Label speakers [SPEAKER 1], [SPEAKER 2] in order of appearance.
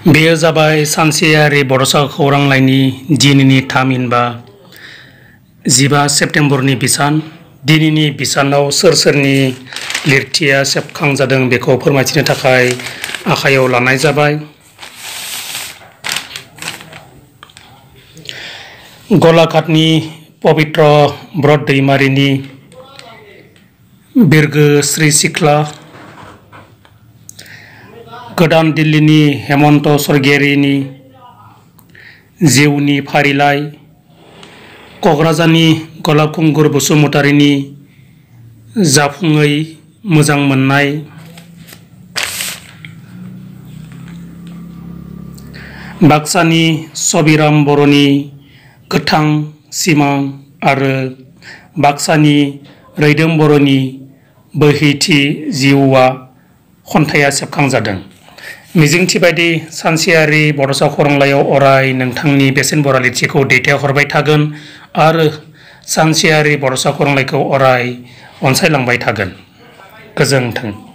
[SPEAKER 1] बेयो जाबाय सानसेयारि बड'सा खौरांलाइनि दिनैनि थामहिनबा 15 सेप्तेम्बरनि बिसान। दिनैनि बिसानाव सोर सोरनि लिरथिया सेबखांजादों बेखौ फोरमायथिनो थाखाय आखायाव लानाय जाबाय। गलाघाटनि पबित्र ब्रत दैमारिनि बिरगोस्रि सिख्ला, गोदान दिल्लीनि हेमन्त स्वर्गियारिनि जिउनि फारिलाइ, क'क्राझारनि गलाबखुंगुर बसुमतारिनि जाफुङै मोजां मोननाय, बाक्सानि सबिराम बर'नि गोथां सिमां आरो बाक्सानि रैदोम बर'नि बोहैथि जिउआ खन्थाइया सेबखांजादों। मिजिंथि बायदि सानसेयारि बड'सा खौरांलाइयाव अराय नोंथांनि बेसेन बरा लिरथिखौ दैथायहरबाय थागोन आरो सानसेयारि बड'सा खौरांलाइखौ अराय अनसायलांबाय थागोन। गोजोन्थों।